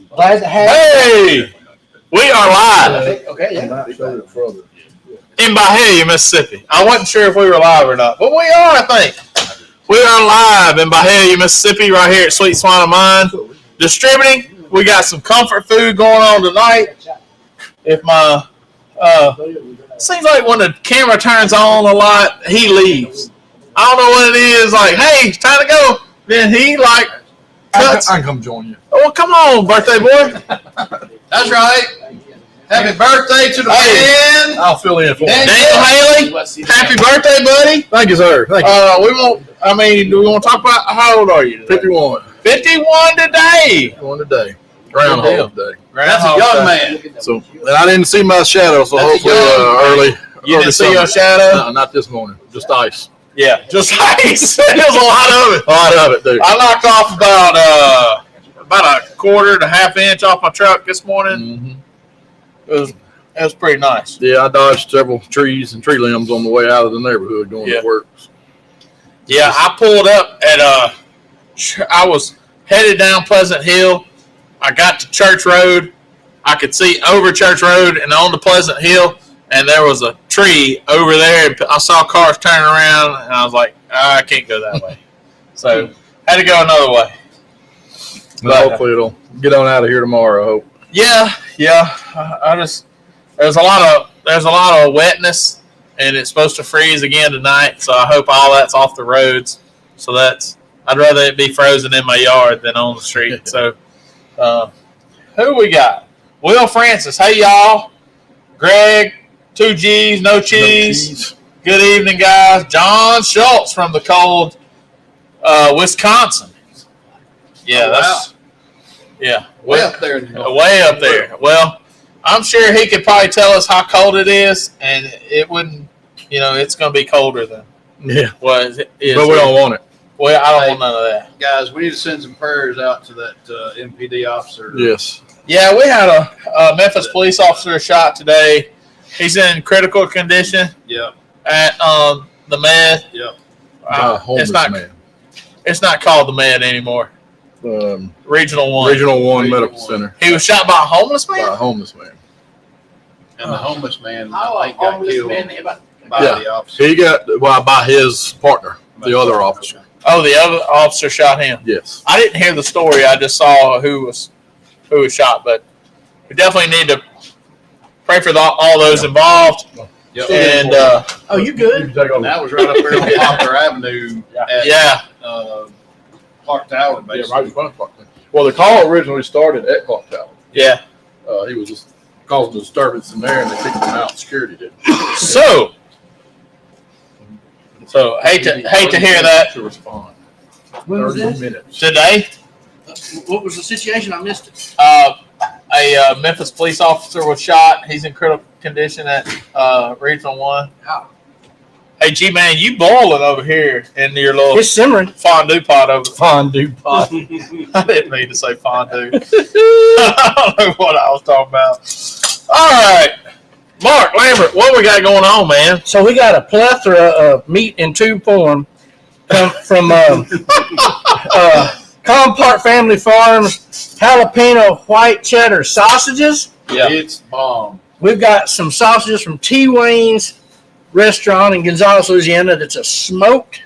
Glad to have Hey, we are live Okay, yeah. in Bahia, Mississippi. I wasn't sure if we were live or not, but we are, I think. We are live in Bahia, Mississippi, right here at Sweet Swine of Mine. Distributing. We got some comfort food going on tonight. If my, seems like when the camera turns on a lot, he leaves. I don't know what it is. Like, hey, it's time to go. Then he like cuts. I can come join you. Oh, come on, birthday boy. That's right. Happy birthday to the man. I'll fill in for you. Daniel Haley, happy birthday, buddy. Thank you, sir. Thank you. We won't. I mean, do we want to talk about how old are you? Today? 51. 51 today. Going today. Groundhog Day. That's a young man. So, and I didn't see my shadow, so That's hopefully early. You didn't see summer. your shadow? No, not this morning. Just ice. Yeah, just ice. There's a lot of it. A lot of it, dude. I knocked off about a quarter to half inch off my truck this morning. Mm-hmm. It was pretty nice. Yeah, I dodged several trees and tree limbs on the way out of the neighborhood going to work. Yeah, I pulled up at I was headed down Pleasant Hill. I got to Church Road. I could see over Church Road and on the Pleasant Hill, and there was a tree over there. I saw cars turning around, and I was like, I can't go that way. So had to go another way. But hopefully it'll get on out of here tomorrow, I hope. Yeah. I just there's a lot of wetness, and it's supposed to freeze again tonight. So I hope all that's off the roads. So I'd rather it be frozen in my yard than on the street. So who we got? Will Francis. Hey y'all. Greg. 2 G's, no cheese. Good evening, guys. John Schultz from the cold Wisconsin. Yeah, that's Way up there. way up there. Well, I'm sure he could probably tell us how cold it is, and it wouldn't. It's going to be colder than what it is. But we don't want it. Well, I don't want none of that. Guys, we need to send some prayers out to that MPD officer. Yes. Yeah, we had a Memphis police officer shot today. He's in critical condition. Yep. At the Med. Yep. Homeless man. It's not called the Med anymore. Regional 1. Regional 1 Medical Center. He was shot by a homeless man? By a homeless man. And the homeless man, I think, got killed by the officer. He got by his partner, the other officer. Oh, the other officer shot him. Yes. I didn't hear the story. I just saw who was shot, but we definitely need to pray for all those involved. Yep. And you good? That was right up there on Poplar Avenue. At, Clark Tower, basically. Yeah, right in front of Clark Tower. Well, the call originally started at Clark Tower. Yeah. He was just causing a disturbance in there, and they kicked him out. Security did. So hate to hear that. To respond. When was 30 this? minutes. Today, What was the situation? I missed it. a Memphis police officer was shot. He's in critical condition at Regional 1. How? Hey, G-Man, you boiling over here in your little It's simmering. fondue pot over Fondue pot. I didn't mean to say fondue. I don't know what I was talking about. All right. Mark Lambert, what we got going on, man? So we got a plethora of meat in tube form from Compart Family Farms jalapeno white cheddar sausages. Yeah. It's bomb. We've got some sausages from T. Wayne's restaurant in Gonzales, Louisiana. That's a smoked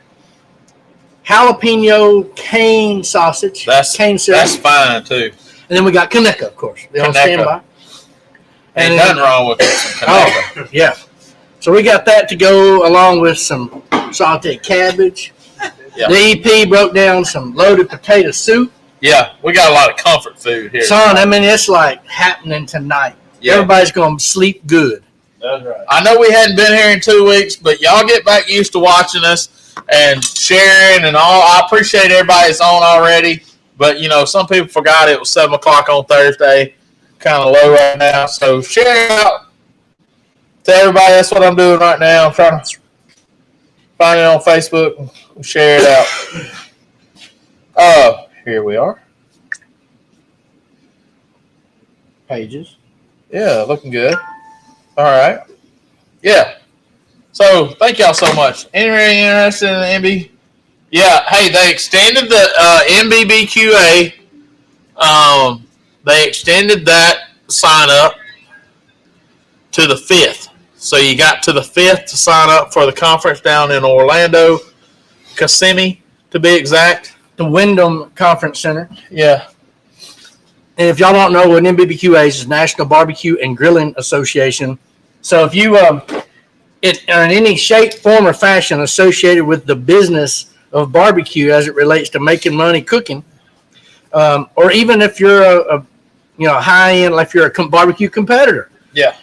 jalapeno cane sausage. Cane That's fine, too. And then we got Kaneka, of course. They on Kaneka. standby. Ain't nothing wrong with it. Oh, yeah. So we got that to go along with some sauteed cabbage. Yeah. The EP broke down some loaded potato soup. Yeah, we got a lot of comfort food here. Son, I mean, it's like happening tonight. Yeah. Everybody's going to sleep good. That's right. I know we hadn't been here in 2 weeks, but y'all get back used to watching us and sharing and all. I appreciate everybody that's on already, but, some people forgot it was 7 o'clock on Thursday. Kind of low right now, so share it out to everybody. That's what I'm doing right now. I'm trying to find it on Facebook and share it out. Here we are. Pages. Yeah, looking good. All right. Yeah. So thank y'all so much. Anybody interested in the MB? Yeah. Hey, they extended the MBBQA they extended that sign up to the 5th. So you got to the 5th to sign up for the conference down in Orlando, Kissimmee to be exact. The Wyndham Conference Center. Yeah. And if y'all don't know what NBBQA is National Barbecue and Grilling Association. So if you are in any shape, form, or fashion associated with the business of barbecue as it relates to making money cooking, or even if you're a high end, like if you're a barbecue competitor, Yeah.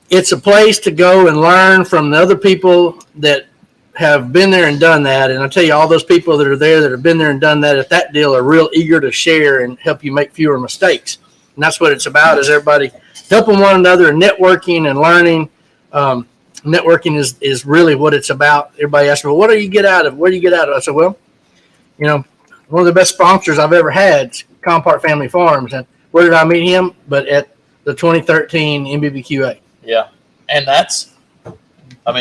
it's a place to go and learn from the other people that have been there and done that. And I tell you, all those people that are there that have been there and done that at that deal are real eager to share and help you make fewer mistakes. And that's what it's about, is everybody helping one another and networking and learning. Networking is really what it's about. Everybody asks me, well, what do you get out of? What do you get out of? I said, well, one of the best sponsors I've ever had is Compart Family Farms. And where did I meet him? But at the 2013 NBBQA. Yeah. And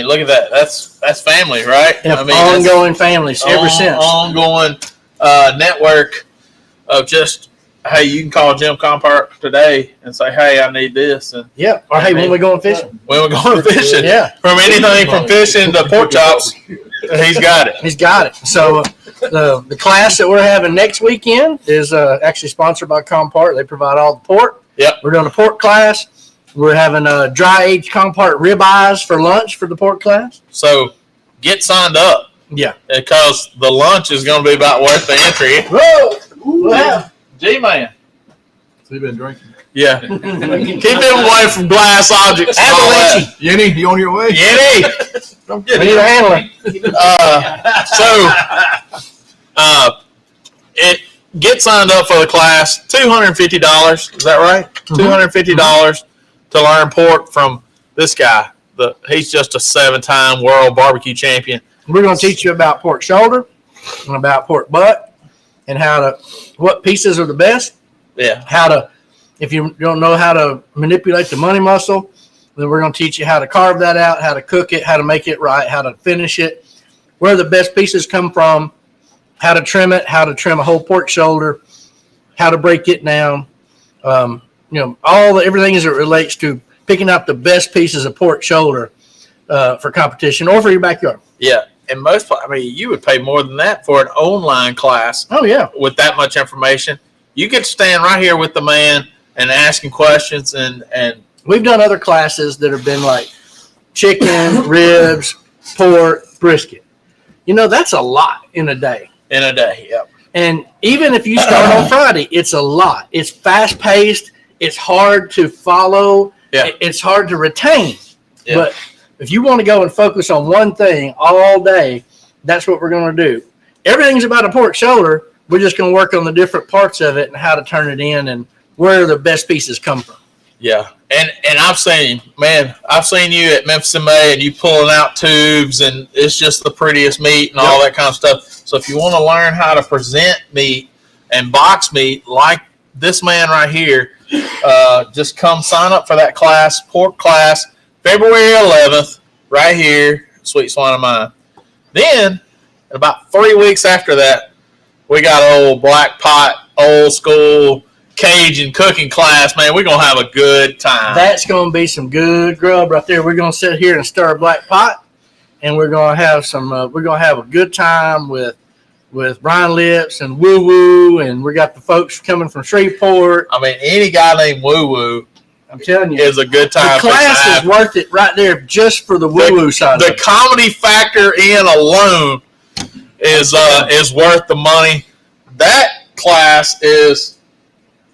look at that. That's family, right? And ongoing families ever since. Ongoing network of just, hey, you can call Jim Compart today and say, hey, I need this. And Yeah. Or hey, when we going fishing? when we're going fishing, Yeah. from anything from fishing to pork chops, he's got it. He's got it. So the class that we're having next weekend is actually sponsored by Compart. They provide all the pork. Yep. We're doing a pork class. We're having a dry aged Compart ribeyes for lunch for the pork class. So get signed up Yeah. because the lunch is going to be about worth the entry. Whoa. Wow. G-Man. So you been drinking? Yeah. Keep him away from glass objects. and all that. Avalanche. Yenny, you on your way? Yenny. Don't We get need it. a handler. It get signed up for the class. $250. Is that right? $250 to learn pork from this guy. He's just a 7-time world barbecue champion. We're going to teach you about pork shoulder and about pork butt and what pieces are the best. Yeah. If you don't know how to manipulate the money muscle, then we're going to teach you how to carve that out, how to cook it, how to make it right, how to finish it, where the best pieces come from, how to trim it, how to trim a whole pork shoulder, how to break it down. Everything as it relates to picking out the best pieces of pork shoulder for competition or for your backyard. Yeah. And you would pay more than that for an online class Oh, yeah. with that much information. You get to stand right here with the man and asking questions and We've done other classes that have been like chicken, ribs, pork, brisket. That's a lot in a day. in a day. Yep. And even if you start on Friday, it's a lot. It's fast paced. It's hard to follow. Yeah. It's hard to retain. Yeah. But if you want to go and focus on one thing all day, that's what we're going to do. Everything's about a pork shoulder. We're just going to work on the different parts of it and how to turn it in and where the best pieces come from. Yeah. And I've seen you at Memphis in May and you pulling out tubes and it's just the prettiest meat and all that kind of stuff. So if you want to learn how to present meat and box meat like this man right here, just come sign up for that class, pork class, February 11th, right here, Sweet Swine of Mine. Then, about 3 weeks after that, we got old black pot, old school Cajun cooking class. Man, we're going to have a good time. That's going to be some good grub right there. We're going to sit here and stir a black pot, and we're going to have a good time with Brian Lips and Woo Woo, and we got the folks coming from Shreveport. I mean, any guy named Woo Woo I'm telling you, is a good time. the class is worth it right there just for the Woo Woo side. The comedy factor in alone is worth the money. That class is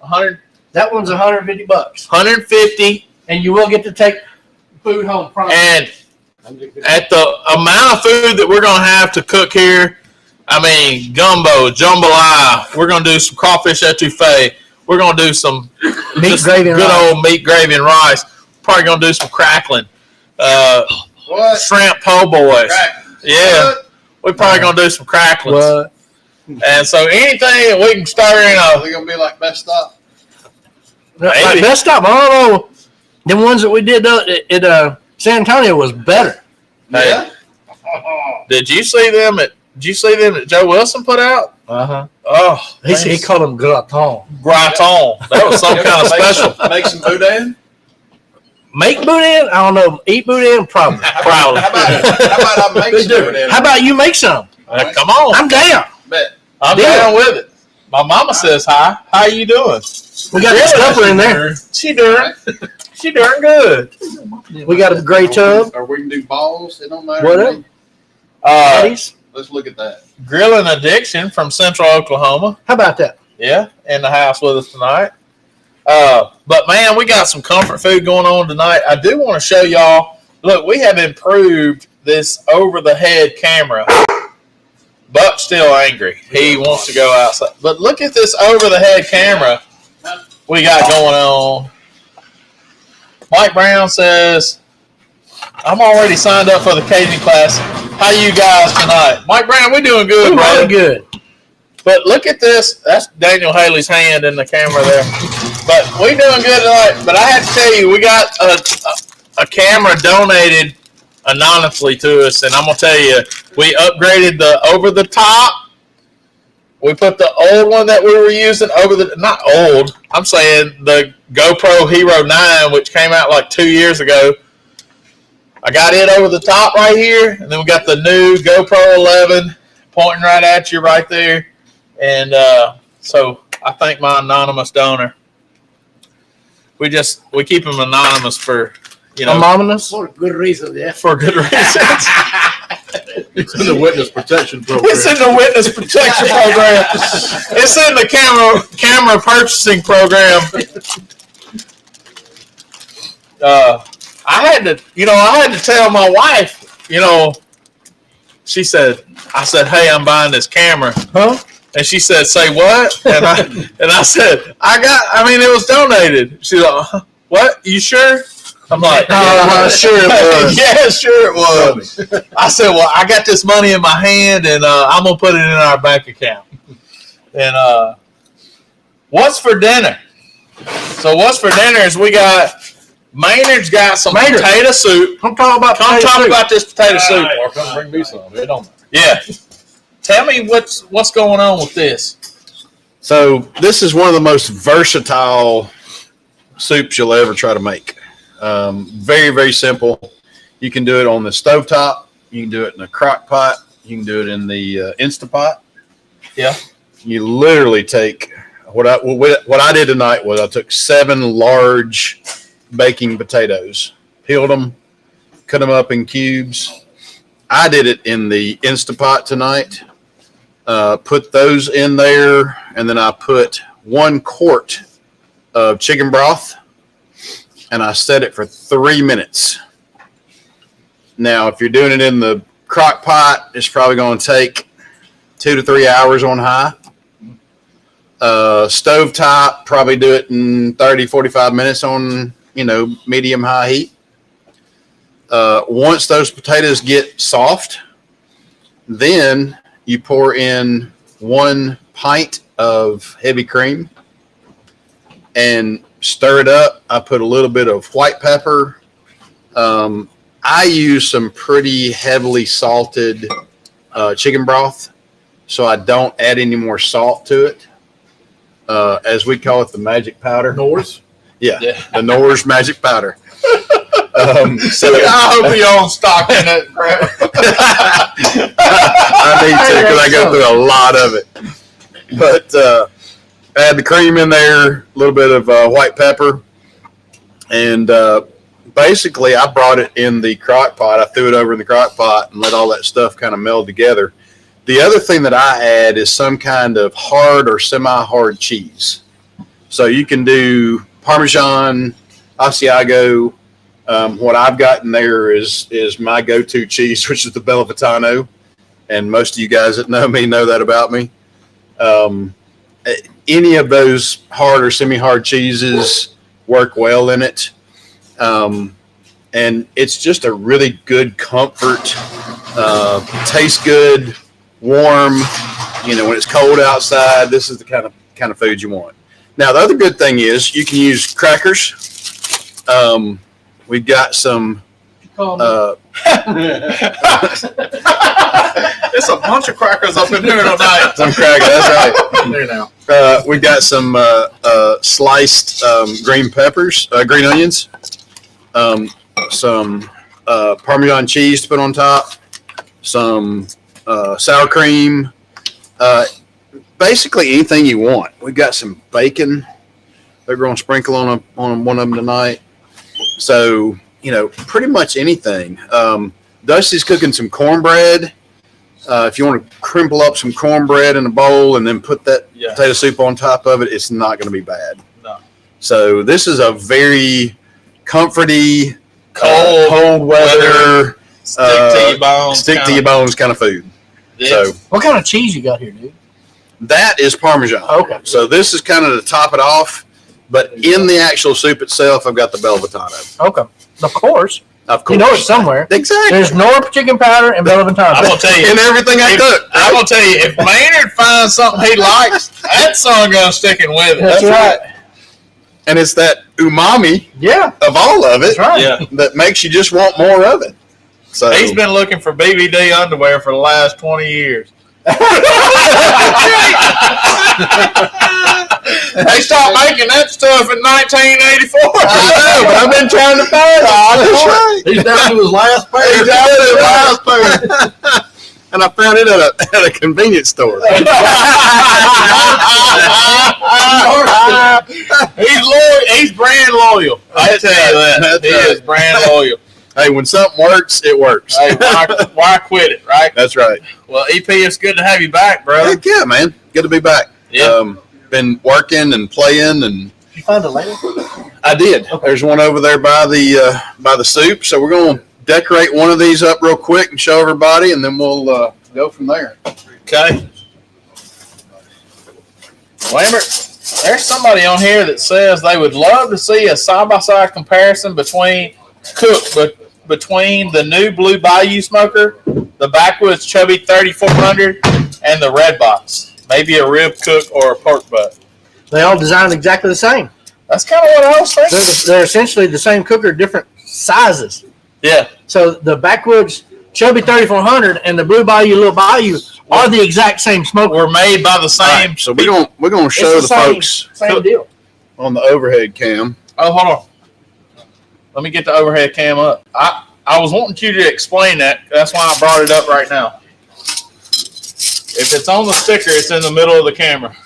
$100, that one's $150, $150, and you will get to take food home. Promise. and at the amount of food that we're going to have to cook here, I mean, gumbo, jambalaya, we're going to do some crawfish etouffee. We're going to do some Meat gravy and good rice. old meat gravy and rice. Probably going to do some crackling. What? Shrimp po' boys. Crackling. Yeah. What? We're probably going to do some cracklings. What? And so anything that we can stir in Are a they gonna be like best stop? Like best stop. I don't know. The ones that we did at San Antonio was better. Hey, did you see them at Did you see them that Joe Wilson put out? Uh-huh. Oh, He called them gratin. gratin. That was some kind of special. Make some boudin. Make boudin? I don't know. Eat boudin? Probably. Probably. How about I make some boudin? How about you make some? Come on. I'm down. Bet. I'm Deal. down with it. My mama says hi. How you doing? We got the stuffer in there. She doing good. We got a gray tub. Or we can do balls. It don't matter. What up? Patties. Let's look at that. Grilling Addiction from Central Oklahoma. How about that? Yeah, in the house with us tonight. But man, we got some comfort food going on tonight. I do want to show y'all. Look, we have improved this over-the-head camera. Buck's still angry. He wants to go outside. But look at this over-the-head camera we got going on. Mike Brown says, I'm already signed up for the Cajun class. How you guys tonight? Mike Brown, we're doing good, We're brother. really good. But look at this. That's Daniel Haley's hand in the camera there. But we doing good tonight. But I have to tell you, we got a camera donated anonymously to us. And I'm going to tell you, we upgraded the over the top. We put the old one that we were using over the, not old, I'm saying the GoPro Hero 9, which came out like 2 years ago. I got it over the top right here. And then we got the new GoPro 11 pointing right at you right there. And so I thank my anonymous donor. We keep him anonymous for, Anonymous? For good reason, yeah. for good reasons. It's in the witness protection program. It's in the witness protection program. It's in the camera purchasing program. I had to tell my wife, she said, I said, hey, I'm buying this camera. Huh? And she said, say what? And I said, it was donated. She's like, what? You sure? I'm like, Sure it was. Yeah, sure it was. I said, well, I got this money in my hand, and I'm going to put it in our bank account. And what's for dinner? So what's for dinner is we got, Maynard's got some potato soup. I'm talking about Come potato talk soup. about this potato soup. Or come bring me some. It don't matter. Yeah. Tell me what's going on with this. So this is one of the most versatile soups you'll ever try to make. Very, very simple. You can do it on the stovetop. You can do it in a crock pot. You can do it in the Instapot. Yeah. You literally take what I did tonight was I took 7 large baking potatoes, peeled them, cut them up in cubes. I did it in the Instapot tonight. Put those in there, and then I put 1 quart of chicken broth, and I set it for 3 minutes. Now, if you're doing it in the crock pot, it's probably going to take 2 to 3 hours on high. Stovetop, probably do it in 30, 45 minutes on, medium high heat. Once those potatoes get soft, then you pour in 1 pint of heavy cream and stir it up. I put a little bit of white pepper. I use some pretty heavily salted chicken broth, so I don't add any more salt to it. As we call it, the magic powder. Norse? Yeah, the Norse magic powder. So I hope you own stock in that crap. I need to because I go through a lot of it. But add the cream in there, a little bit of white pepper, and basically I brought it in the crock pot. I threw it over in the crock pot and let all that stuff kind of meld together. The other thing that I add is some kind of hard or semi-hard cheese. So you can do Parmesan, Asiago. What I've got in there is my go-to cheese, which is the Bella Vitano. And most of you guys that know me know that about me. Any of those hard or semi-hard cheeses work well in it. And it's just a really good comfort. Tastes good, warm. When it's cold outside, this is the kind of food you want. Now, the other good thing is you can use crackers. We've got some. It's a bunch of crackers up in here tonight. Some cracker. That's right. There now. We got some sliced green peppers, green onions, some Parmesan cheese to put on top, some sour cream, basically anything you want. We've got some bacon. They're going to sprinkle on one of them tonight. So, pretty much anything. Dusty's cooking some cornbread. If you want to crimple up some cornbread in a bowl and then put that potato soup on top of it, it's not going to be bad. No. So this is a very comforty, Cold weather, Stick to your bones. kind of food. Yeah. So What kind of cheese you got here, dude? that is Parmesan. Okay. So this is kind of to top it off, but in the actual soup itself, I've got the Bella Ventana. Okay. Of course. Of course. You know it's somewhere. Exactly. There's Norp chicken powder and Bella Ventana. I'm gonna tell you. In everything I cook. I'm gonna tell you, if Maynard finds something he likes, that son gonna sticking with it. That's right. And it's that umami Yeah. of all of it That's right. Yeah. that makes you just want more of it. So He's been looking for BBD underwear for the last 20 years. They stopped making that stuff in 1984. I know, but I've been trying to find it. That's right. He's down to his last pair. He's down to his last pair. And I found it at a convenience store. He's loyal. He's brand loyal. I tell you that. That's He right. is brand loyal. Hey, when something works, it works. Hey, why quit it, right? That's right. Well, EP, it's good to have you back, brother. Heck yeah, man. Good to be back. Yeah. Been working and playing, and Did you find the lamp? I did. There's one over there by the soup, so we're going to decorate one of these up real quick and show everybody, and then we'll go from there. Okay. Lambert, there's somebody on here that says they would love to see a side-by-side comparison between the new Blue Bayou smoker, the Backwoods Chubby 3400, and the Red Box. Maybe a rib cook or a pork butt. They all designed exactly the same. That's kind of what I was thinking. They're essentially the same cooker, different sizes. Yeah. So the Backwoods Chubby 3400 and the Blue Bayou Little Bayou are the exact same smoker. We're made by the same. All right, so we're gonna It's show the same, folks Same deal. on the overhead cam. Oh, hold on. Let me get the overhead cam up. I was wanting you to explain that. That's why I brought it up right now. If it's on the sticker, it's in the middle of the camera.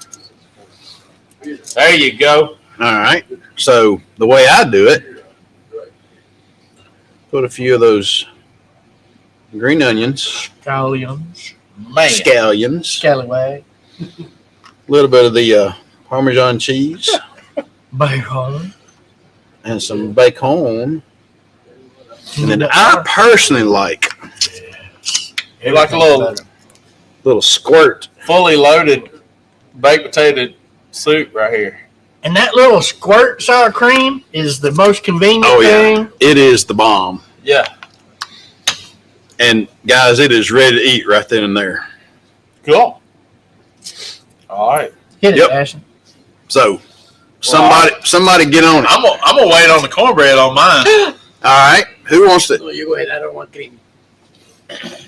There you go. All right. So the way I do it, put a few of those green onions, Scallions. Man. scallions, Scallywag. a little bit of the Parmesan cheese, Bacon. and some bacon. And then I personally like You like a little little squirt. fully loaded baked potato soup right here. And that little squirt sour cream is the most convenient Oh, yeah. thing. It is the bomb. Yeah. And guys, it is ready to eat right then and there. Cool. All right. Hit it, Yep. Ashton. So somebody get on it. I'm gonna wait on the cornbread on mine. All right. Who wants to? You wait, I don't want cream.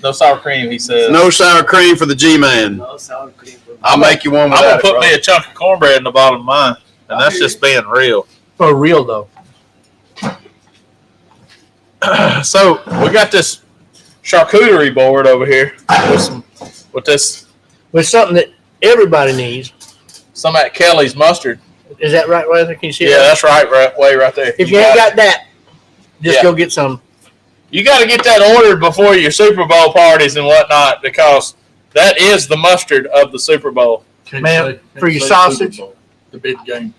No sour cream, he says. No sour cream for the G-Man. No sour cream. I'll make you one I'm without gonna it, put bro. me a chunk of cornbread in the bottom of mine, and that's just being real. For real, though. So we got this charcuterie board over here with this With something that everybody needs. some of that Kelly's mustard. Is that right, Weather? Can you see Yeah, that? that's right there. If you ain't got that, just Yeah. go get some. You got to get that ordered before your Super Bowl parties and whatnot, because that is the mustard of the Super Bowl. Ma'am, for your say sausage? Super Bowl, the big game.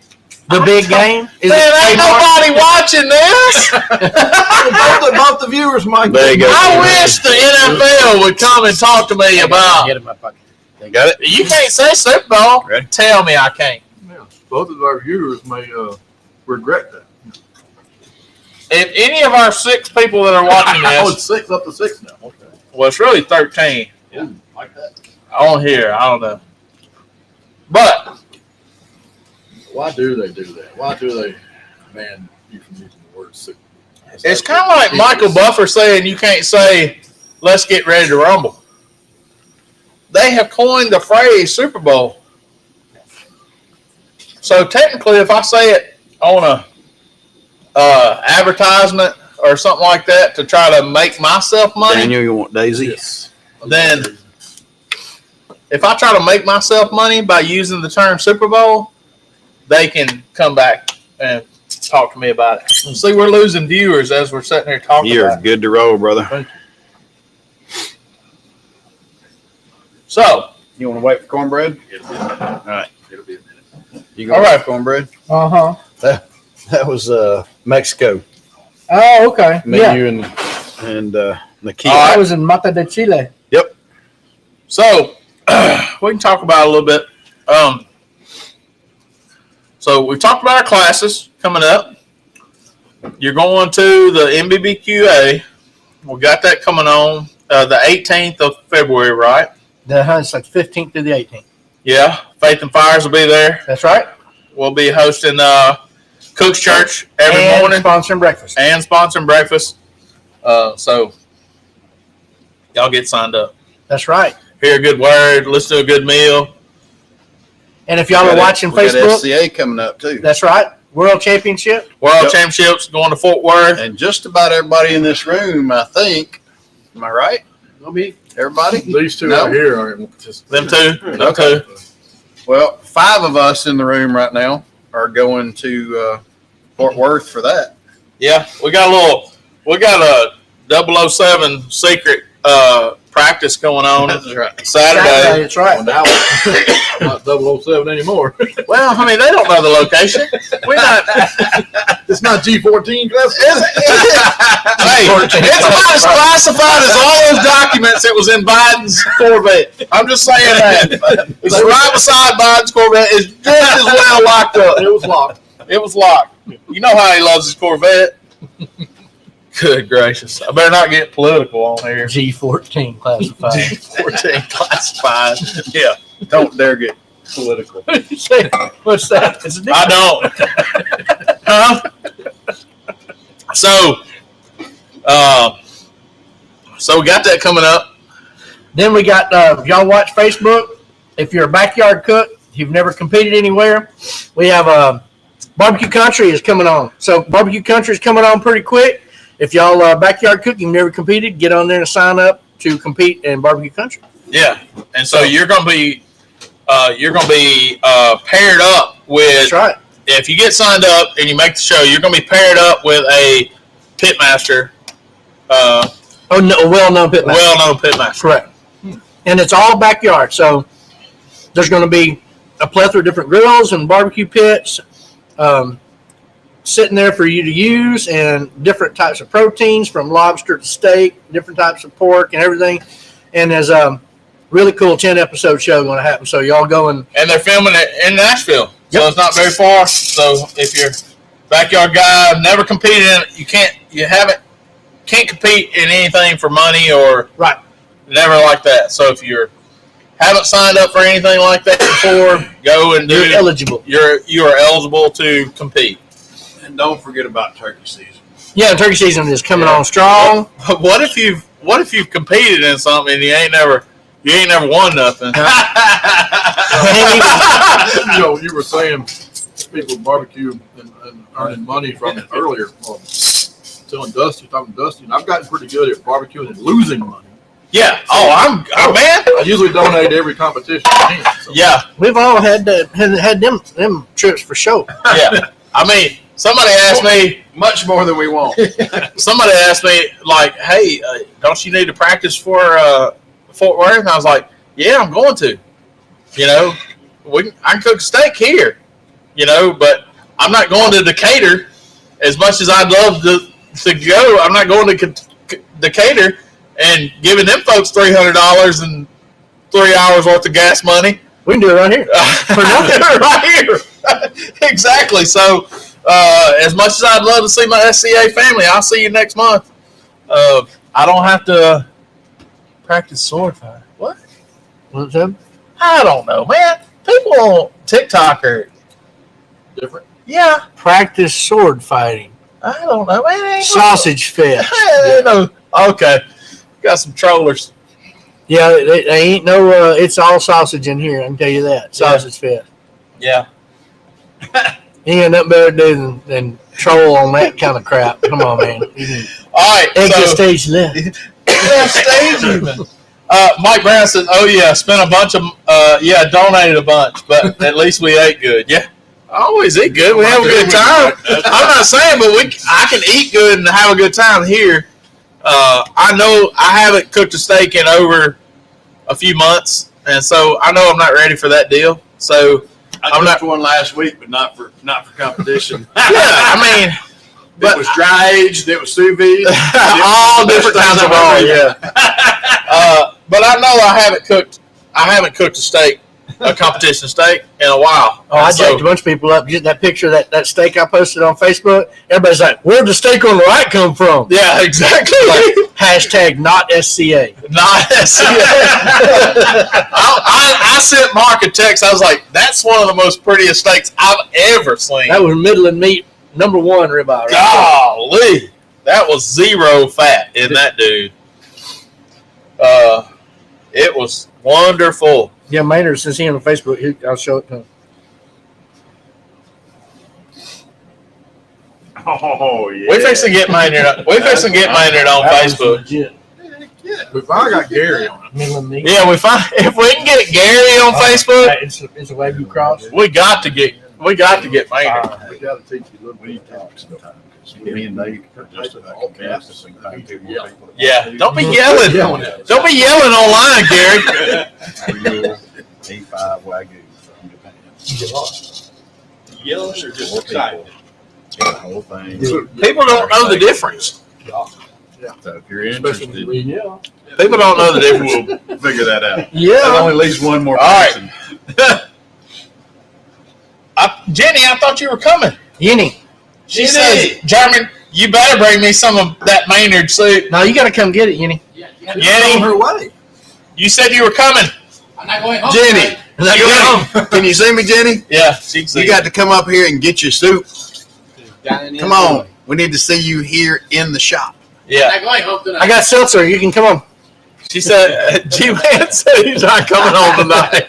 The big game? Is Man, it ain't trademarked? nobody watching this. Both the viewers might. There you go. I wish the NFL would come and talk to me about. Get it in my pocket. You got it? You can't say Super Bowl. Ready? Tell me I can't. Yeah, both of our viewers may regret that. If any of our 6 people that are watching Oh, this, it's 6 up to 6 now. Okay. well, it's really 13 Ooh, like that. on here. I don't know. But Why do they do that? Why do they ban you from using the word sick? it's kind of like Michael Buffer saying you can't say, let's get ready to rumble. they have coined the phrase Super Bowl. So technically, if I say it on a advertisement or something like that to try to make myself money, Daniel, you want Daisy? Yes. then if I try to make myself money by using the term Super Bowl, they can come back and talk to me about it. See, we're losing viewers as we're sitting here talking You're about it. good to roll, brother. So, You want to wait for cornbread? All right. It'll be a minute. You go All right. for cornbread? Uh-huh. That was Mexico. Oh, okay. Me, Yeah. you, and Nakia. All right. I was in Mata de Chile. so we can talk about it a little bit. So we talked about our classes coming up. You're going to the MBBQA. We got that coming on the 18th of February, right? It's like 15th through the 18th. Yeah. Faith and Fires will be there. That's right. We'll be hosting Cook's Church every And morning sponsoring breakfast. and sponsoring breakfast. So y'all get signed up. That's right. Hear a good word, listen to a good meal. And if y'all are watching we got Facebook, SCA coming up too. that's right. World Championship. World Yep. Championships going to Fort Worth. And just about everybody in this room, I think. Am I right? Everybody? These two No. right here are Them two. Them Okay. two. Well, 5 of us in the room right now are going to Fort Worth for that. Yeah, we got a 007 secret practice going on right. Saturday. That's right. On that one. Not 007 anymore. Well, I mean, they don't know the location. We're not. It's not G14 class. Hey, it's about as classified as all those documents that was in Biden's Corvette. I'm just saying that. It's right beside Biden's Corvette. It's just as well locked up. It was locked. It was locked. You know how he loves his Corvette. Good gracious. I better not get political on here. G14 classified. 14 classified. Yeah. Don't dare get political. What's that? It's a I don't. Huh? So we got that coming up. Then we got, if y'all watch Facebook, if you're a backyard cook, you've never competed anywhere, we have Barbecue Country is coming on. So Barbecue Country is coming on pretty quick. If y'all backyard cook, you've never competed, get on there and sign up to compete in Barbecue Country. Yeah. And so you're gonna be paired up with, That's right. if you get signed up and you make the show, you're gonna be paired up with a pitmaster, Oh, no, a well-known pit master. well-known pitmaster. Correct. And it's all backyard. So there's going to be a plethora of different grills and barbecue pits sitting there for you to use, and different types of proteins from lobster to steak, different types of pork and everything. And there's a really cool 10-episode show going to happen. So y'all go and And they're filming it in Nashville. So Yep. it's not very far. So if you're a backyard guy, never competed in it, can't compete in anything for money or Right. never like that. So if you haven't signed up for anything like that before, go and do you're it. eligible. You are eligible to compete. And don't forget about turkey season. Yeah, turkey season is coming on strong. But what if you've competed in something and you ain't never won nothing? You were saying people barbecue and earning money from it earlier. Telling Dusty, talking to Dusty, and I've gotten pretty good at barbecuing and losing money. Yeah. Oh, man. I usually donate to every competition I can. So. Yeah. We've all had them trips for sure. Yeah. I mean, somebody asked me. Much more than we want. Somebody asked me, like, hey, don't you need to practice for Fort Worth? And I was like, yeah, I'm going to. You know, I can cook steak here, you know, but I'm not going to Decatur as much as I'd love to go. I'm not going to Decatur and giving them folks $300 and 3 hours worth of gas money. We can do it right here. For nothing. Right here. Exactly. So, as much as I'd love to see my SCA family, I'll see you next month. I don't have to practice sword fighting. What? What's up? I don't know, man. People on TikTok are Different. yeah. Practice sword fighting. I don't know, man. Sausage fest. No. Okay. Got some trollers. Yeah, they ain't no. It's all sausage in here. I can tell you that. Sausage fest. Yeah. He ain't nothing better to do than troll on that kind of crap. Come on, man. All right. Exit So, stage left. yeah, stage even. Mike Brown says, "Oh yeah, spent a bunch of donated a bunch, but at least we ate good. Yeah, I always eat good. We have a good time. I'm not saying, but I can eat good and have a good time here. I know I haven't cooked a steak in over a few months, and so I know I'm not ready for that deal. So I'm not one last week, but not for competition. yeah, I mean, It was dry aged. It was sous vide. all different kinds of oil. Yeah. But I know I haven't cooked a competition steak in a while. Oh, I And so- jacked a bunch of people up. Get that picture of that steak I posted on Facebook. Everybody's like, "Where'd the steak on the right come from?" Yeah, exactly. Hashtag not SCA. Not I sent Mark a text. I was like, "That's one of the most prettiest steaks I've ever seen." That was Midland meat #1 ribeye. Right there. Golly, that was zero fat in that dude. It was wonderful. Yeah, Maynard, since he on Facebook, I'll show it to him. Oh yeah. We fixing to get Maynard. We fixing to get Maynard on That was Facebook. legit. We finally got Gary on it. Midland meat. Yeah, if we can get Gary on Facebook, It's a Wagyu cross. we got to get Maynard. We got to teach you a little bit. Me and Nate just about cast Yeah, don't be yelling. Don't be yelling online, Gary. A5 Wagyu from Japan. Yelling or just excited? The whole thing. People don't know the difference. So if you're interested, Yeah. People don't know the difference. we'll figure that out. That Yeah. only leaves one more All right. person. Jenny, I thought you were coming. Yinny. She says, Jeremy, you better bring me some of that Maynard soup. No, you got to come get it, Yinny. Jenny, her way. you said you were coming. I'm not going home. Jenny, can you see me, Jenny? Yeah, she You got to come up here and get your soup. Down in Come on. We need to see you here in the shop. Yeah. I'm not going home tonight. I got seltzer. You can come on. She said, G-Man said he's not coming home tonight.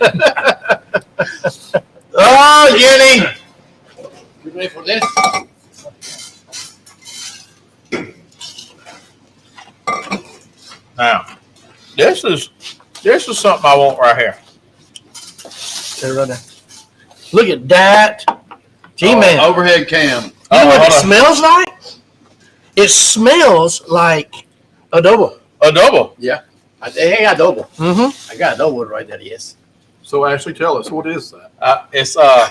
Oh, Jenny. You ready for this? Now, this is something I want right here. There, right there. Look at that. G-Man. Overhead cam. You know what hold it on. smells like? It smells like adobo. Adobo. Hey, adobo. Mm-hmm. I got adobo right there, yes. So Ashley, tell us, what is that? It's Pollo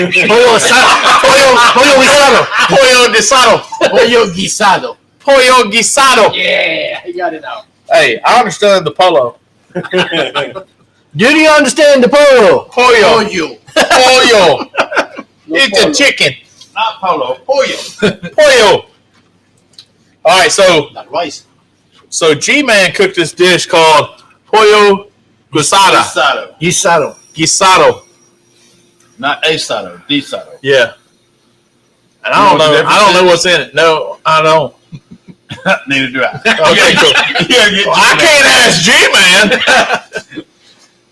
guisado. pollo guisado. Pollo guisado. Pollo guisado. Yeah, I got it now. Hey, I understand the polo. Do you understand the pollo? Pollo. Pollo. Pollo. No It's pollo. a chicken. Not polo. Pollo. Pollo. All right, That rice. so G-Man cooked this dish called pollo guisada. Asado. Guisado. Guisado. Not asado. Desado. Yeah. And You I know what the don't difference know what's in it. No, I don't. Neither do I. Okay, cool. Well, I can't ask G-Man.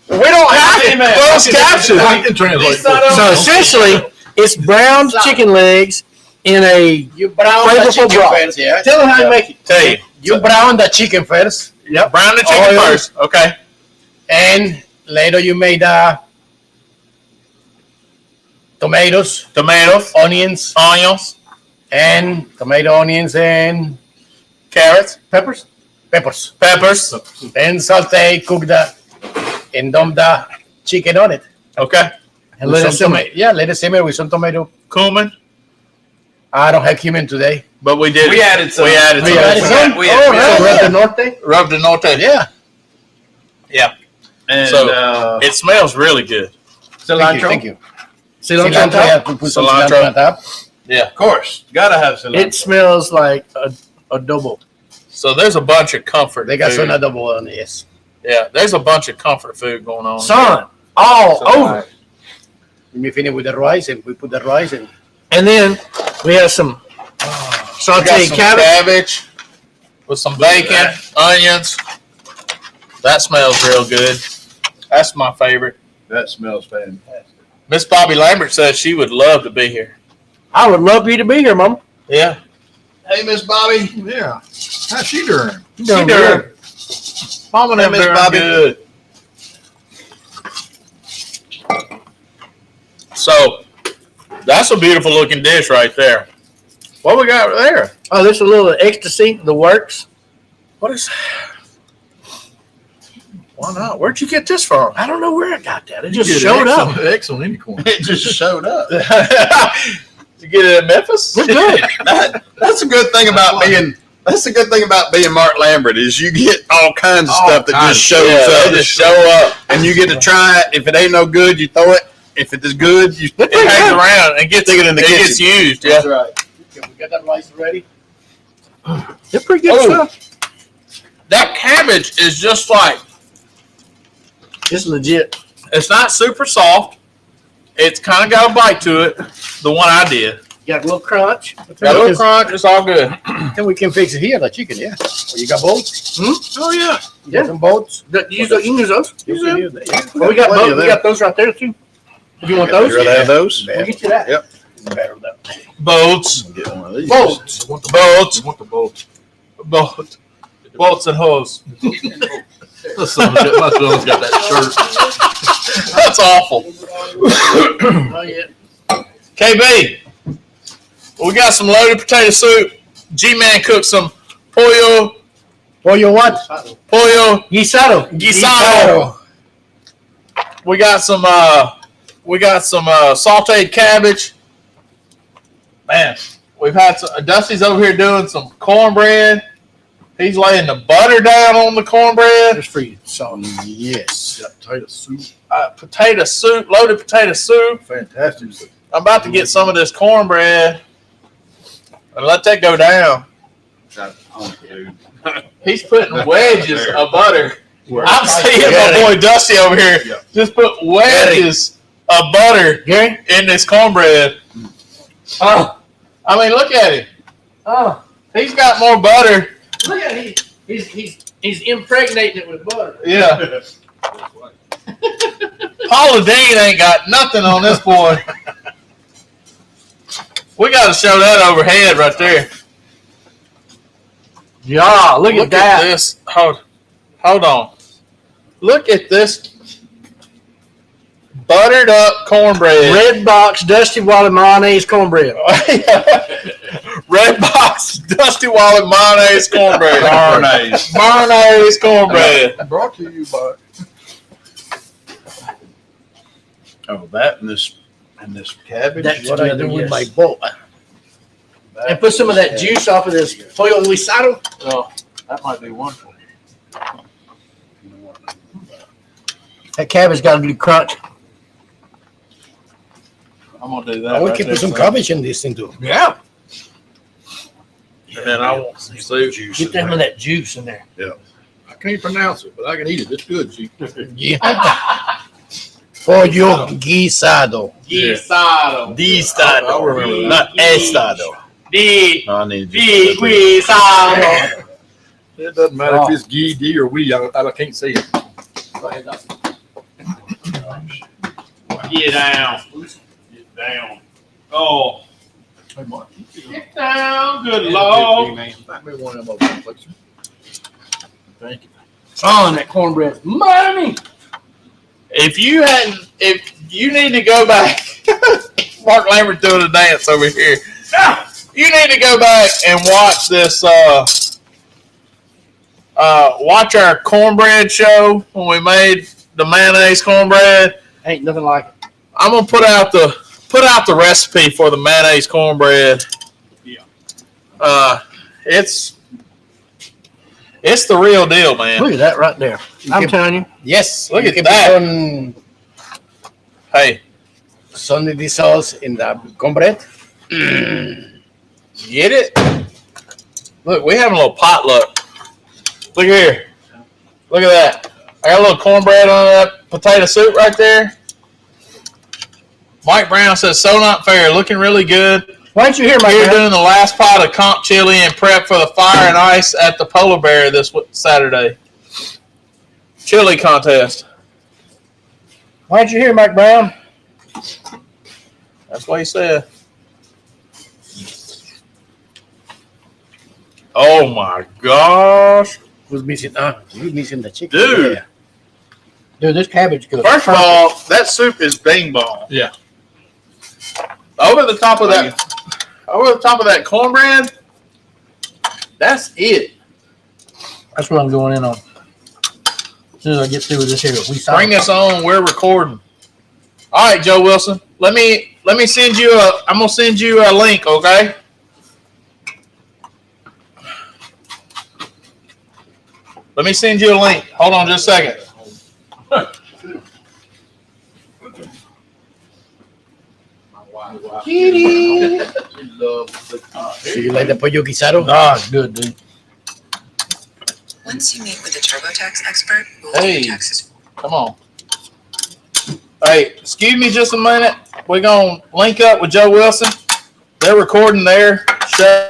We don't have closed captions. I can translate. So essentially, it's browned chicken legs in a You brown the Flavorful chicken broth. first, yeah? Tell them how you make it. Tell you. You brown the chicken first, Yep. Brown the chicken Oil. first. Okay. and later you made tomatoes, Tomatoes, onions, onions, and tomato, onions, and carrots, peppers. Peppers. peppers. Then saute, cook the, and dump the chicken on it. Okay. And With let it some simmer. let it simmer with some tomato. Cumin. I don't have cumin today. But we did. We added some. We added We some. added some? We Oh, added- Red del Norte. Rub the norte. Yeah. And So, It smells really good. cilantro. Thank you. Cilantro on Cilantro, I top. have to put some Cilantro. cilantro on top. Of course. Gotta have cilantro. It smells like adobo. So there's a bunch of comfort. They got food. some adobo on it, yes. Yeah, there's a bunch of comfort food going on. Son, all So, over. We finish with the rice, and we put the rice in. And then we have some We got sauteed some cabbage. cabbage with some bacon, onions. That smells real good. That's my favorite. That smells fantastic. Miss Bobby Lambert says she would love to be here. I would love you to be here, Mama. Yeah. Hey, Miss Bobby. Yeah. How's she doing? You She doing doing. good. Mama and them Miss doing Bobby. good. So, that's a beautiful looking dish right there. What we got there? Oh, there's a little ecstasy, the works. What is? Why not? Where'd you get this from? I don't know where I got that. It You just get showed X up. on- X on any corner. It just showed up. Did you get it in Memphis? We're good. That's a good thing about being. That's a good thing about being Mark Lambert is you get all kinds of All stuff that kinds just of shows Yeah, they up, just show up. and you get to try it. If it ain't no good, you throw it. If it is good, you It hangs around and gets Stick it in the it kitchen. gets used. Yeah. That's right. Can we get that rice ready? They're pretty good Oh. stuff. That cabbage is just like, It's legit. it's not super soft. It's kind of got a bite to it. The one I did. Got a little crunch. Got a little crunch. It's all good. Then we can fix it here, the chicken, yeah. Oh, you got boats? Oh yeah. You got some boats? You can use those. You can use that, yeah. Well, we got Plenty both. of We them. got those right there too. If you want Would those, you rather have those? we'll get you that. Yep. Better than Boats. Get one of these. Boats. You want the Boats. You want the boat. Boats. Boats and hose. My son's got that shirt. That's awful. Oh yeah. KB, we got some loaded potato soup. G-Man cooked some pollo Pollo what? Guisado. guisado. We got some sauteed cabbage. Man, we've had some, Dusty's over here doing some cornbread. He's laying the butter down on the cornbread. Just for you. So Yes. Got potato soup. Potato soup, loaded potato soup. Fantastic soup. I'm about to get some of this cornbread and let that go down. He's putting wedges of butter. I'm seeing my boy Dusty over here Yeah. just put wedges of butter Gary. in this cornbread. Oh, I mean, look at him. Oh, He's got more butter. look at him. He's impregnating it with butter. Yeah. Paula Dean ain't got nothing on this boy. We got to show that overhead right there. Yeah, look at that. this. Hold on. Look at this buttered up cornbread. Red box Dusty Waller mayonnaise cornbread. Red box Dusty Wallet mayonnaise cornbread. Mayonnaise. Mayonnaise cornbread. Brought to you by. Oh, that and this cabbage. That's What I together, do with yes. my boat. And put some of that juice off of this pollo guisado. Oh, that might be wonderful. That cabbage got to do crunch. I'm gonna do that. And we right can there, put some son. cabbage in this thing too. Yeah. And then I want some soup. Get them of that juice in there. I can't pronounce it, but I can eat it. It's good, G. Yeah. Pollo guisado. Guisado. I'll remember that. Not estado. I need you. Guisado. It doesn't matter if it's G, D, or we. I can't say it. Get down. Get down. Oh, Hey, Mark. get down. Good Lord. Pack me one of them over, please. Thank you. Oh, and that cornbread. Mommy. If you need to go back, Mark Lambert doing a dance over here. You need to go back and watch this. Watch our cornbread show when we made the mayonnaise cornbread. Ain't nothing like it. I'm gonna put out the recipe for the mayonnaise cornbread. Yeah. It's the real deal, man. Look at that right there. I'm telling you. Yes. Look you at can that. Put Hey, some of the sauce in the cornbread. get it? Look, we having a little potluck. Look here. Look at that. I got a little cornbread on that potato soup right there. Mike Brown says, so not fair. Looking really good. Why don't you hear my We're dad? doing the last pot of comp chili and prep for the fire and ice at the Polar Bear this Saturday. chili contest. Why didn't you hear Mike Brown? That's what he said. Oh my gosh. Who's missing? You missing the chicken. Dude. Yeah. Dude, this cabbage good. First of all, that soup is bing bong. Yeah. Over the top of that cornbread, that's it. That's what I'm going in on. As soon as I get through with this here, Bring us on. We're recording. All right, Joe Wilson. Let me send you I'm gonna send you a link, okay? Let me send you a link. Hold on just a second. So you like the pollo guisado? Ah, it's good, dude. Once you meet with a TurboTax expert, we'll Hey. do your taxes. Come on. Hey, excuse me just a minute. We're gonna link up with Joe Wilson. They're recording their show.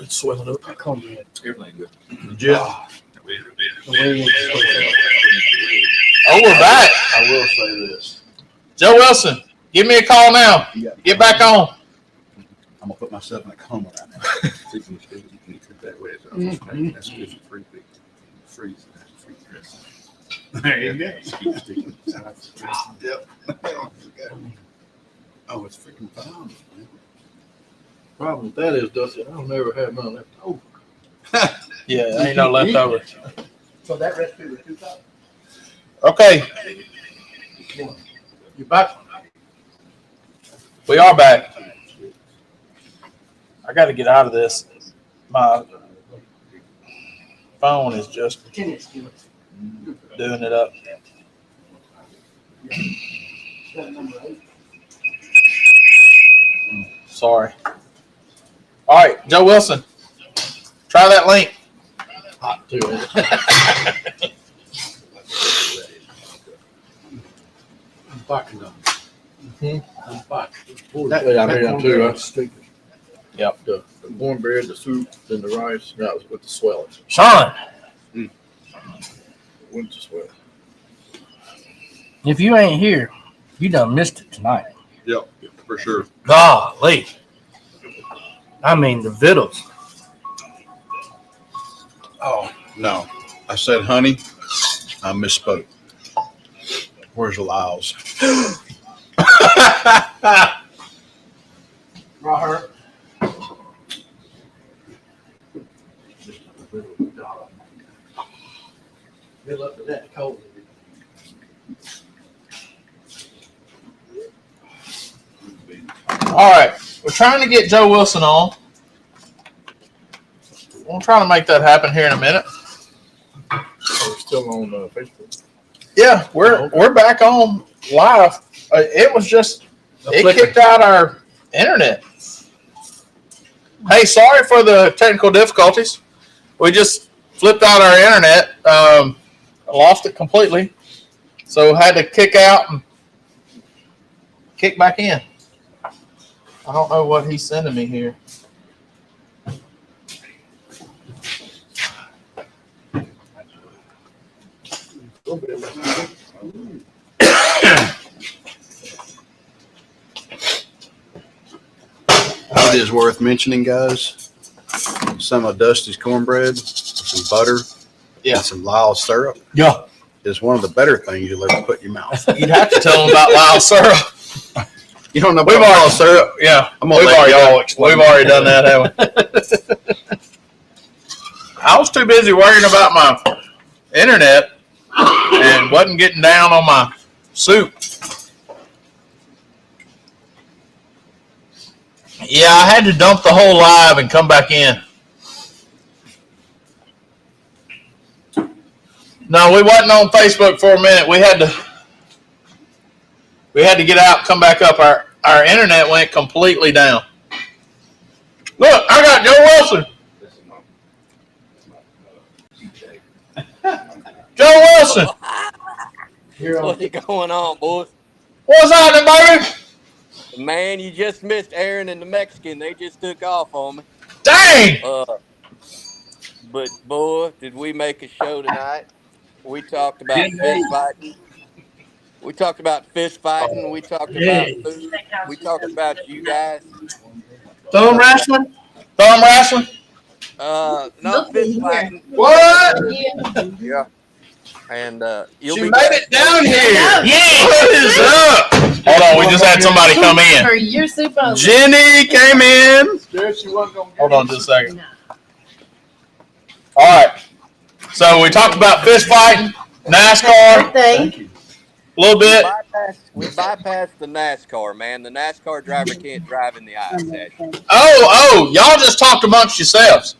It's swelling up. Cornbread. Everything good. Yeah. The way it's Oh, we're back. I will say this. Joe Wilson, give me a call now. Get back on. I'm gonna put myself in a coma right now. See if you can cook that way. That's 53 feet. Freeze. There you go. Yep. Oh, it's freaking phenomenal, man. Problem with that is, Dusty, I don't ever have none left over. Yeah, ain't no leftover. So that recipe was 2,000. Okay, You back? we are back. I got to get out of this. My phone is just doing it up. Sorry. All right, Joe Wilson, try that link. Hot too. Ain't it? I'm fucking them. I'm fucking. That way I'm here too. That's stupid. Yep. The cornbread, the soup, then the rice. That was with the swelling. Sean, Went to swell. If you ain't here, you done missed it tonight. Yep, for sure. Golly. I mean, the vittles. Oh, no. I said honey. I misspoke. Where's Lyle's? Robert. Good luck with that cold. all right, we're trying to get Joe Wilson on. We'll try to make that happen here in a minute. We're still on Facebook. Yeah, we're back on live. It was just it kicked out our internet. Hey, sorry for the technical difficulties. We just flipped out our internet, lost it completely, so had to kick out and kick back in. I don't know what he's sending me here. It is worth mentioning, guys. Some of Dusty's cornbread, some butter, Yeah. and some Lyle's syrup. Yeah. Is one of the better things you'll ever put in your mouth. You'd have to tell him about Lyle syrup. You don't know We've about already Lyle's syrup? Yeah, I'm gonna let y'all explain. we've already done that, haven't we? I was too busy worrying about my internet and wasn't getting down on my soup. Yeah, I had to dump the whole live and come back in. No, we wasn't on Facebook for a minute. We had to get out, come back up. Our internet went completely down. Look, I got Joe Wilson. Joe Wilson, What's going on, boys? what's happening, baby? Man, you just missed Aaron and the Mexican. They just took off on me. Dang! But boy, did we make a show tonight. We talked about fist fighting. We talked about fist fighting. We talked about food. We talked about you guys. Thumb wrestling? Thumb wrestling? Not fist fighting. What? Yeah. And you'll She be made it down here. Yeah. What is up? Hold on, we just had somebody come in. You're supposed Jenny came in. Hold on just a second. All right. So we talked about fist fighting, NASCAR, Thank you. a little bit. We bypassed the NASCAR, man. The NASCAR driver can't drive in the ice session. Oh, y'all just talked amongst yourselves.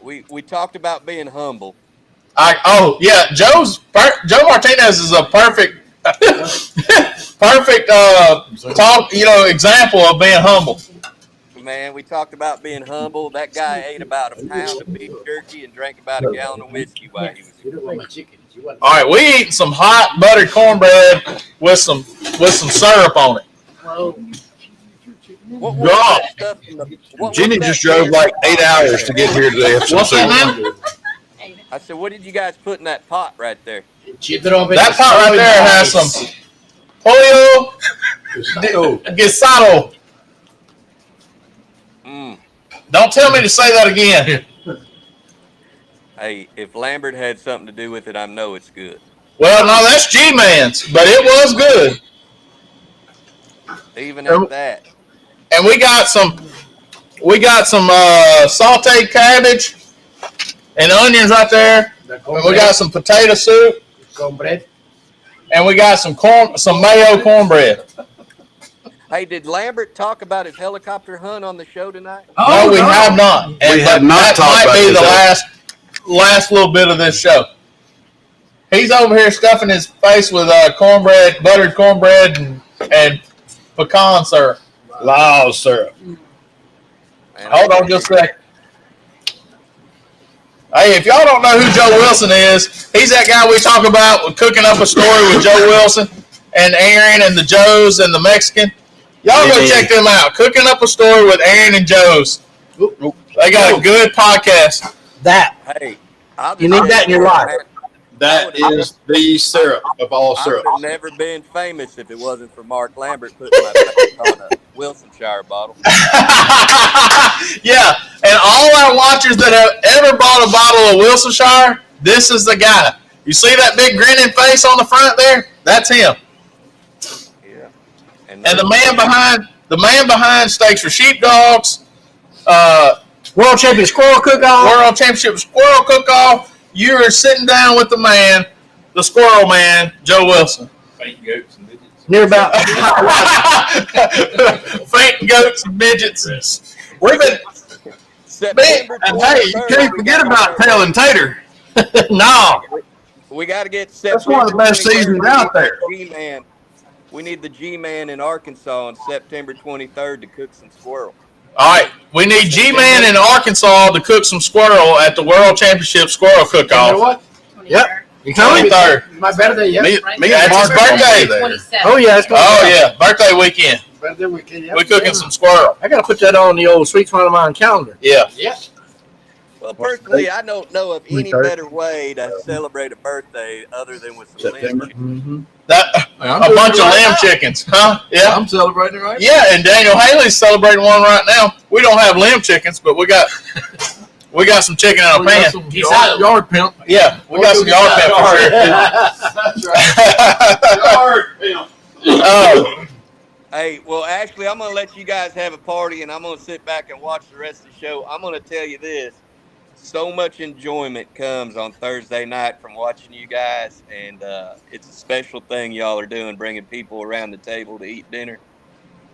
We talked about being humble. Joe Martinez is a perfect example of being humble. Man, we talked about being humble. That guy ate about a pound of beef jerky and drank about a gallon of whiskey while he was here. All right, we eating some hot buttered cornbread with some syrup on it. Whoa. What was God. that stuff in the- what was Jenny that just drove thing like in the 8 pot hours to there? get here today. What's that now? I said, what did you guys put in that pot right there? That pot right there has some polio guisado. Mm. Don't tell me to say that again. Hey, if Lambert had something to do with it, I know it's good. Well, no, that's G-Man's, but it was good. Even at that. And we got some sauteed cabbage and onions right there. And we got some potato soup. Cornbread. And we got some mayo cornbread. Hey, did Lambert talk about his helicopter hunt on the show tonight? No, we have not. We have not that talked might about be this the last little bit of this show. He's over here stuffing his face with cornbread, buttered cornbread, and pecan syrup. Loud syrup. Man, Hold on just a second. Hey, if y'all don't know who Joe Wilson is, he's that guy we talk about cooking up a story with Joe Wilson and Aaron and the Joes and the Mexican. Y'all go check them out. Cooking up a story with Aaron and Joe's. They got a good podcast. Hey, You need that in your life. That is the syrup of all I syrup. would have never been famous if it wasn't for Mark Lambert putting my face on a Wilsonshire bottle. Yeah, and all our watchers that have ever bought a bottle of Wilsonshire, this is the guy. You see that big grinning face on the front there? That's him. Yeah. And the man behind Steaks for Sheepdogs, World champion squirrel cook-off. World Championship Squirrel Cook-Off. You are sitting down with the man, the Squirrel Man, Joe Wilson. Faint goats and midgets. Near about. Faint goats and midgets. We've been September And hey, you 23rd, can't we forget gotta about go. Tail and Tater. No. We got to get That's September one of the best 23rd. seasons out there. G-Man. We need the G-Man in Arkansas on September 23rd to cook some squirrel. all right. We need G-Man in Arkansas to cook some squirrel at the World Championship Squirrel You know Cook-Off. what? Yep. You coming? 23rd. My birthday, yeah. Me That's and his Mark are birthday. gonna be there. Oh, yeah. It's going Oh yeah, birthday weekend. Birthday weekend, yeah. We cooking some squirrel. I got to put that on the old Sweet One of Mine calendar. Yeah. Yeah. Well, personally, I don't know of any 23rd. better way to celebrate a birthday other than with some September. lamb. Mm-hmm. That Hey, I'm a doing bunch it of right lamb now. chickens, huh? Yeah. I'm celebrating it right now. Yeah, and Daniel Haley's celebrating one right now. We don't have lamb chickens, but we got some chicken in a We got pan. some Guisado. yard pimp. Yeah, we got some yard pimp for sure. That's right. Yard pimp. Oh, Hey, well, actually, I'm going to let you guys have a party, and I'm going to sit back and watch the rest of the show. I'm going to tell you this. So much enjoyment comes on Thursday night from watching you guys, and it's a special thing y'all are doing, bringing people around the table to eat dinner.